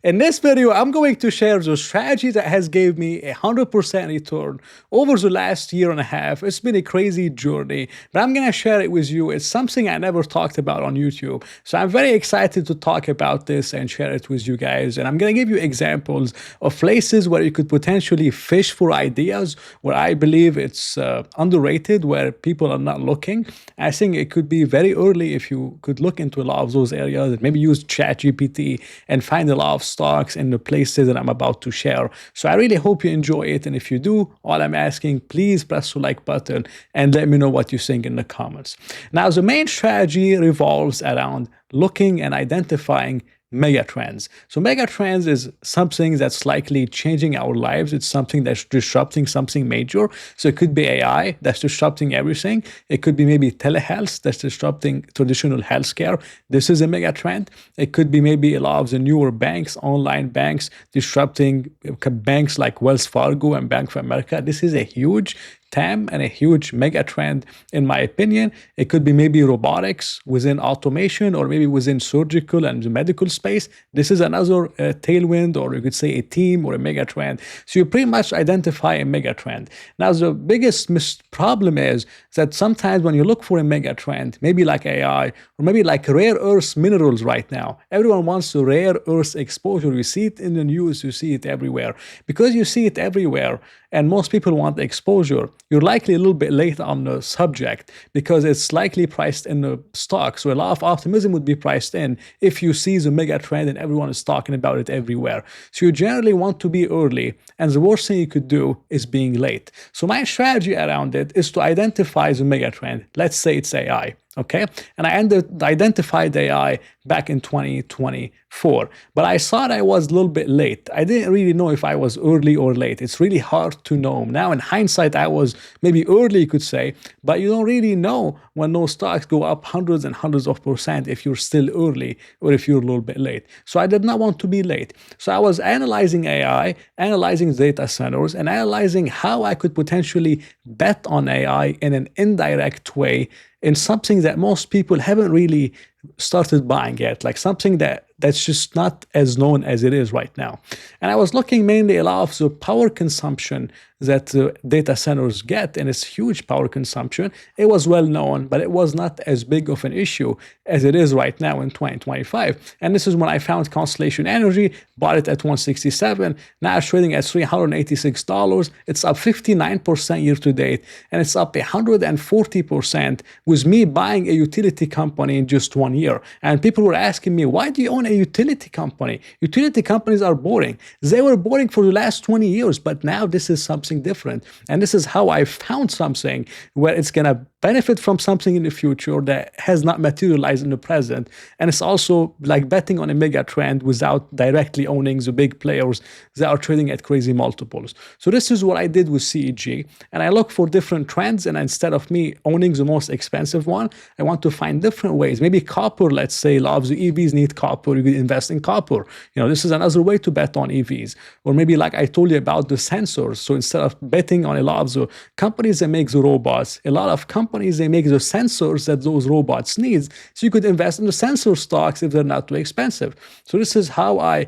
In this video, I'm going to share the strategy that has gave me 100% return over the last year and a half. It's been a crazy journey, but I'm going to share it with you. It's something I never talked about on YouTube. So I'm very excited to talk about this and share it with you guys. And I'm going to give you examples of places where you could potentially fish for ideas, where I believe it's underrated, where people are not looking. I think it could be very early if you could look into a lot of those areas and maybe use ChatGPT and find a lot of stocks in the places that I'm about to share. So I really hope you enjoy it. And if you do, all I'm asking, please press the like button and let me know what you think in the comments. Now, the main strategy revolves around looking and identifying mega trends. So mega trends is something that's likely changing our lives. It's something that's disrupting something major. So it could be AI that's disrupting everything. It could be maybe telehealth that's disrupting traditional healthcare. This is a mega trend. It could be maybe a lot of the newer banks, online banks, disrupting banks like Wells Fargo and Bank of America. This is a huge TAM and a huge mega trend, in my opinion. It could be maybe robotics within automation or maybe within surgical and the medical space. This is another tailwind, or you could say a theme or a mega trend. So you pretty much identify a mega trend. Now, the biggest problem is that sometimes when you look for a mega trend, maybe like AI or maybe like rare earth minerals right now, everyone wants a rare earth exposure. You see it in the news, you see it everywhere. Because you see it everywhere, and most people want exposure, you're likely a little bit late on the subject because it's likely priced in the stock. So a lot of optimism would be priced in if you see the mega trend and everyone is talking about it everywhere. So you generally want to be early, and the worst thing you could do is being late. So my strategy around it is to identify the mega trend. Let's say it's AI. Okay, and I identified AI back in 2024, but I thought I was a little bit late. I didn't really know if I was early or late. It's really hard to know. Now, in hindsight, I was maybe early, you could say, but you don't really know when those stocks go up hundreds and hundreds of percent if you're still early or if you're a little bit late. So I did not want to be late. So I was analyzing AI, analyzing data centers, and analyzing how I could potentially bet on AI in an indirect way, in something that most people haven't really started buying yet, like something that's just not as known as it is right now. And I was looking mainly a lot of the power consumption that data centers get, and it's huge power consumption. It was well known, but it was not as big of an issue as it is right now in 2025. And this is when I found Constellation Energy, bought it at 167. Now it's trading at $386. It's up 59% year to date, and it's up 140% with me buying a utility company in just 1 year. And people were asking me, why do you own a utility company? Utility companies are boring. They were boring for the last 20 years, but now this is something different. And this is how I found something where it's going to benefit from something in the future that has not materialized in the present. And it's also like betting on a mega trend without directly owning the big players that are trading at crazy multiples. So this is what I did with CEG. And I look for different trends. And instead of me owning the most expensive one, I want to find different ways. Maybe copper, let's say, a lot of the EVs need copper. You could invest in copper. This is another way to bet on EVs. Or maybe like I told you about the sensors. So instead of betting on a lot of the companies that make the robots, a lot of companies, they make the sensors that those robots need. So you could invest in the sensor stocks if they're not too expensive. So this is how I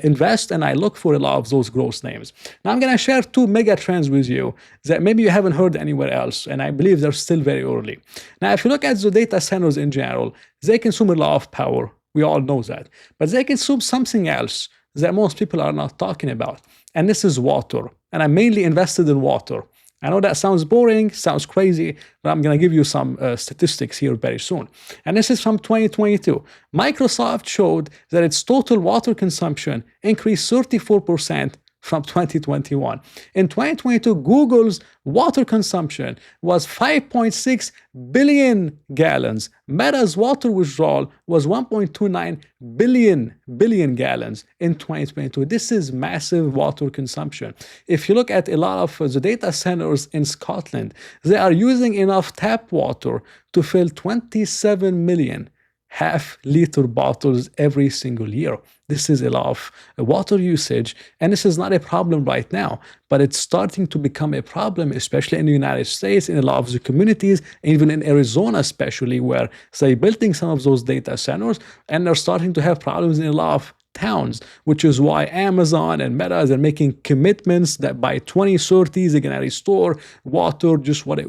invest, and I look for a lot of those growth names. Now I'm going to share two mega trends with you that maybe you haven't heard anywhere else, and I believe they're still very early. Now, if you look at the data centers in general, they consume a lot of power. We all know that. But they consume something else that most people are not talking about, and this is water. And I'm mainly invested in water. I know that sounds boring, sounds crazy, but I'm going to give you some statistics here very soon. And this is from 2022. Microsoft showed that its total water consumption increased 34% from 2021. In 2022, Google's water consumption was 5.6 billion gallons. Meta's water withdrawal was 1.29 billion gallons in 2022. This is massive water consumption. If you look at a lot of the data centers in Scotland, they are using enough tap water to fill 27 million half-liter bottles every single year. This is a lot of water usage, and this is not a problem right now, but it's starting to become a problem, especially in the United States, in a lot of the communities, even in Arizona especially, where they're building some of those data centers, and they're starting to have problems in a lot of towns, which is why Amazon and Meta are making commitments that by 2030 they're gonna restore water just what it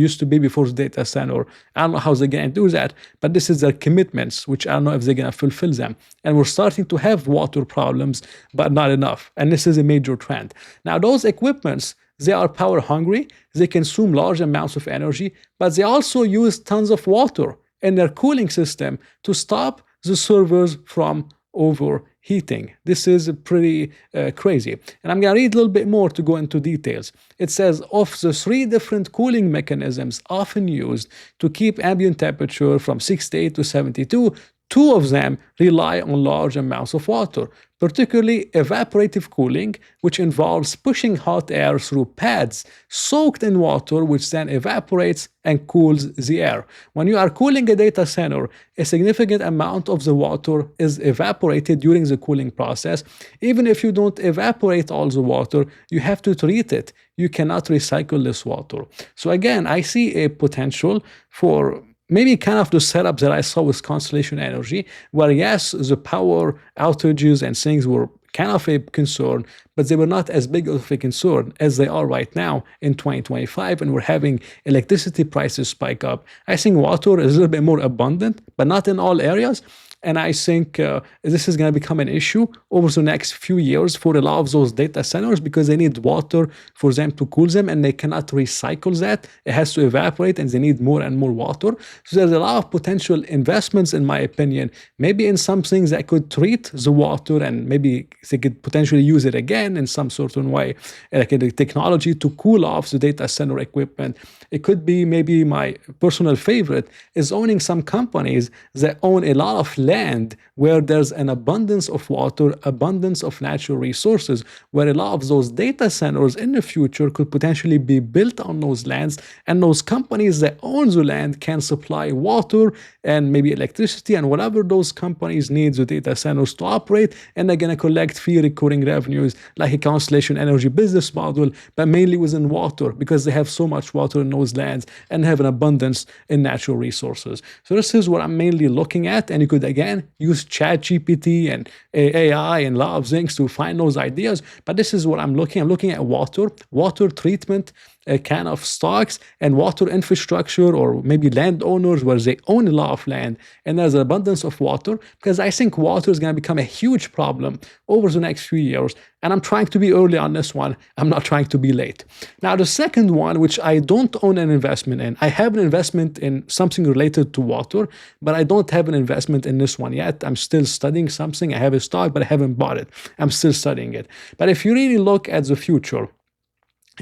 used to be before the data center. I don't know how they're gonna do that, but this is their commitments, which I don't know if they're gonna fulfill them. And we're starting to have water problems, but not enough. And this is a major trend. Now, those equipments, they are power hungry, they consume large amounts of energy, but they also use tons of water in their cooling system to stop the servers from overheating. This is pretty crazy. And I'm going to read a little bit more to go into details. It says, of the three different cooling mechanisms often used to keep ambient temperature from 68 to 72, two of them rely on large amounts of water, particularly evaporative cooling, which involves pushing hot air through pads soaked in water, which then evaporates and cools the air. When you are cooling a data center, a significant amount of the water is evaporated during the cooling process. Even if you don't evaporate all the water, you have to treat it. You cannot recycle this water. So again, I see a potential for maybe kind of the setup that I saw with Constellation Energy, where yes, the power outages and things were kind of a concern, but they were not as big of a concern as they are right now in 2025, and we're having electricity prices spike up. I think water is a little bit more abundant, but not in all areas. And I think this is going to become an issue over the next few years for a lot of those data centers because they need water for them to cool them and they cannot recycle that. It has to evaporate and they need more and more water. So there's a lot of potential investments, in my opinion, maybe in some things that could treat the water and maybe they could potentially use it again in some certain way, like a technology to cool off the data center equipment. It could be maybe my personal favorite is owning some companies that own a lot of land where there's an abundance of water, abundance of natural resources, where a lot of those data centers in the future could potentially be built on those lands, and those companies that own the land can supply water and maybe electricity and whatever those companies need the data centers to operate, and they're going to collect fee recurring revenues like a Constellation Energy business model, but mainly within water because they have so much water in those lands and have an abundance in natural resources. So this is what I'm mainly looking at, and you could again use ChatGPT and AI and a lot of things to find those ideas, but this is what I'm looking at water treatment kind of stocks and water infrastructure, or maybe landowners where they own a lot of land and there's an abundance of water, because I think water is going to become a huge problem over the next few years. And I'm trying to be early on this one. I'm not trying to be late. Now, the second one, which I don't own an investment in, I have an investment in something related to water, but I don't have an investment in this one yet. I'm still studying something. I have a stock, but I haven't bought it. I'm still studying it. But if you really look at the future,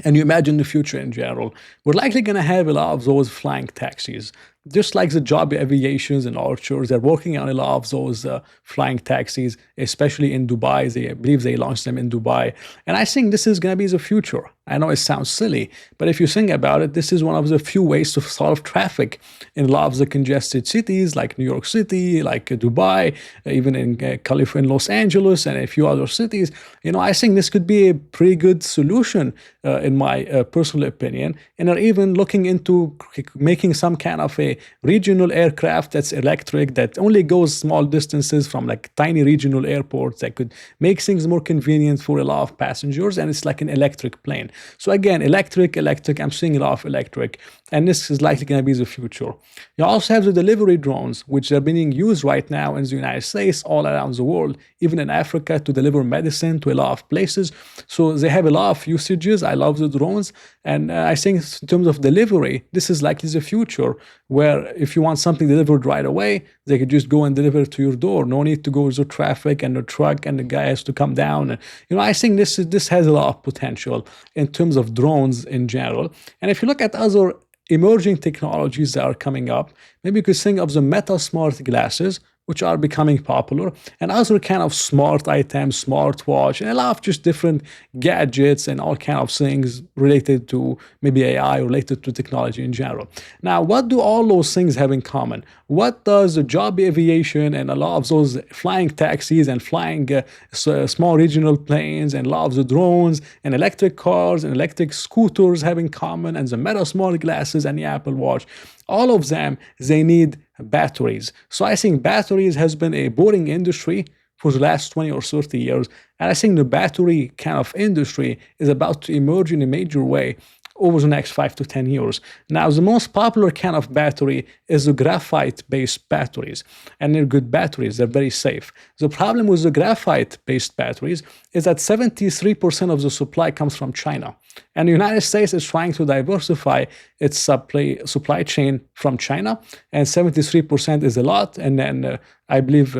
and you imagine the future in general, we're likely going to have a lot of those flying taxis. Just like the job aviations and Archers, they're working on a lot of those flying taxis, especially in Dubai. I believe they launched them in Dubai. And I think this is going to be the future. I know it sounds silly, but if you think about it, this is one of the few ways to solve traffic in a lot of the congested cities like New York City, like Dubai, even in California, Los Angeles, and a few other cities. I think this could be a pretty good solution in my personal opinion. And they're even looking into making some kind of a regional aircraft that's electric, that only goes small distances from like tiny regional airports, that could make things more convenient for a lot of passengers. And it's like an electric plane. So again, electric, I'm seeing a lot of electric, and this is likely going to be the future. You also have the delivery drones, which are being used right now in the United States, all around the world, even in Africa, to deliver medicine to a lot of places. So they have a lot of usages. I love the drones. And I think in terms of delivery, this is likely the future, where if you want something delivered right away, they could just go and deliver it to your door. No need to go through traffic and the truck and the guy has to come down. And, I think this has a lot of potential in terms of drones in general. And if you look at other emerging technologies that are coming up, maybe you could think of the Meta smart glasses, which are becoming popular, and other kind of smart items, smartwatch, and a lot of just different gadgets and all kind of things related to maybe AI, related to technology in general. Now, what do all those things have in common? What does the job aviation and a lot of those flying taxis and flying small regional planes and a lot of the drones and electric cars and electric scooters have in common, and the Meta smart glasses and the Apple Watch? All of them, they need batteries. So I think batteries has been a boring industry for the last 20 or 30 years. And I think the battery kind of industry is about to emerge in a major way over the next 5 to 10 years. Now, the most popular kind of battery is the graphite-based batteries, and they're good batteries. They're very safe. The problem with the graphite-based batteries is that 73% of the supply comes from China, and the United States is trying to diversify its supply chain from China, and 73% is a lot. And then I believe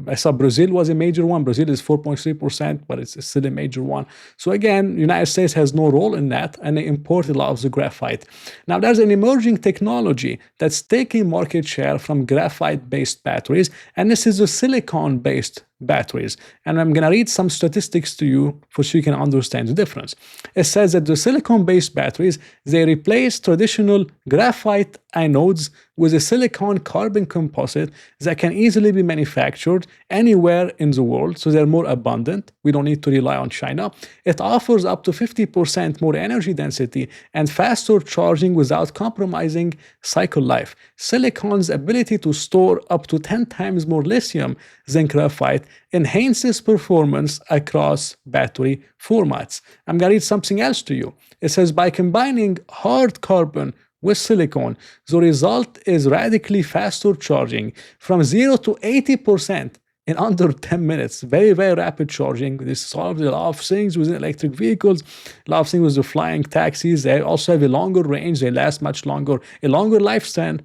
I saw Brazil was a major one. Brazil is 4.3%, but it's still a major one. So again, the United States has no role in that, and they import a lot of the graphite. Now, there's an emerging technology that's taking market share from graphite-based batteries, and this is the silicon-based batteries. And I'm going to read some statistics to you so you can understand the difference. It says that the silicon-based batteries, they replace traditional graphite anodes with a silicon carbon composite that can easily be manufactured anywhere in the world. So they're more abundant. We don't need to rely on China. It offers up to 50% more energy density and faster charging without compromising cycle life. Silicon's ability to store up to 10 times more lithium than graphite enhances performance across battery formats. I'm going to read something else to you. It says, by combining hard carbon with silicon, the result is radically faster charging from 0 to 80% in under 10 minutes. Very, very rapid charging. This solves a lot of things within electric vehicles, a lot of things with the flying taxis. They also have a longer range. They last much longer, a longer lifespan,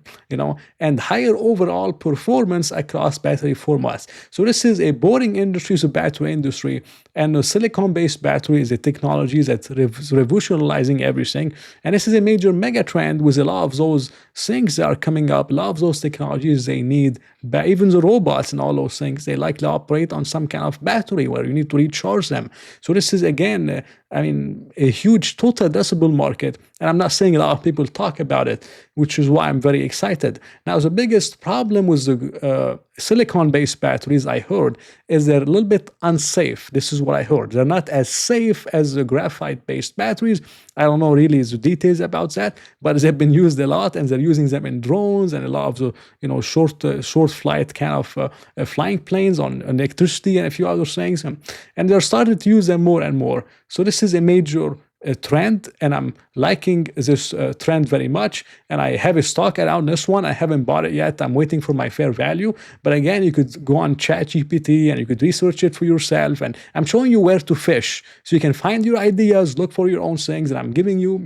and higher overall performance across battery formats. So this is a boring industry, the battery industry. And the silicon-based battery is a technology that's revolutionizing everything. And this is a major mega trend with a lot of those things that are coming up. A lot of those technologies they need, even the robots and all those things, they likely operate on some kind of battery where you need to recharge them. So this is, again, a huge total addressable market. And I'm not saying a lot of people talk about it, which is why I'm very excited. Now, the biggest problem with the silicon-based batteries, I heard, is they're a little bit unsafe. This is what I heard. They're not as safe as the graphite-based batteries. I don't know really the details about that, but they've been used a lot, and they're using them in drones and a lot of the short flight kind of flying planes on electricity and a few other things, and they're starting to use them more and more. So this is a major trend, and I'm liking this trend very much. And I have a stock around this one. I haven't bought it yet. I'm waiting for my fair value. But again, you could go on ChatGPT and you could research it for yourself. And I'm showing you where to fish so you can find your ideas, look for your own things. And I'm giving you,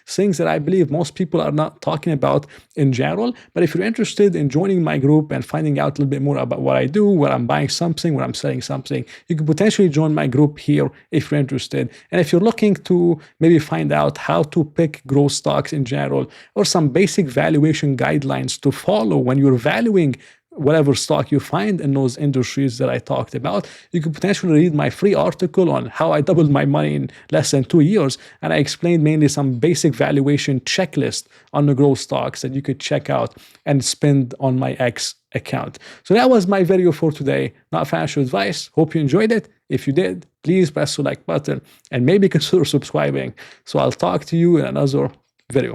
things that I believe most people are not talking about in general. But if you're interested in joining my group and finding out a little bit more about what I do, where I'm buying something, where I'm selling something, you could potentially join my group here if you're interested. And if you're looking to maybe find out how to pick growth stocks in general, or some basic valuation guidelines to follow when you're valuing whatever stock you find in those industries that I talked about, you could potentially read my free article on how I doubled my money in less than 2 years. And I explained mainly some basic valuation checklist on the growth stocks that you could check out and spend on my X account. So that was my video for today. Not financial advice. Hope you enjoyed it. If you did, please press the like button and maybe consider subscribing. So I'll talk to you in another video.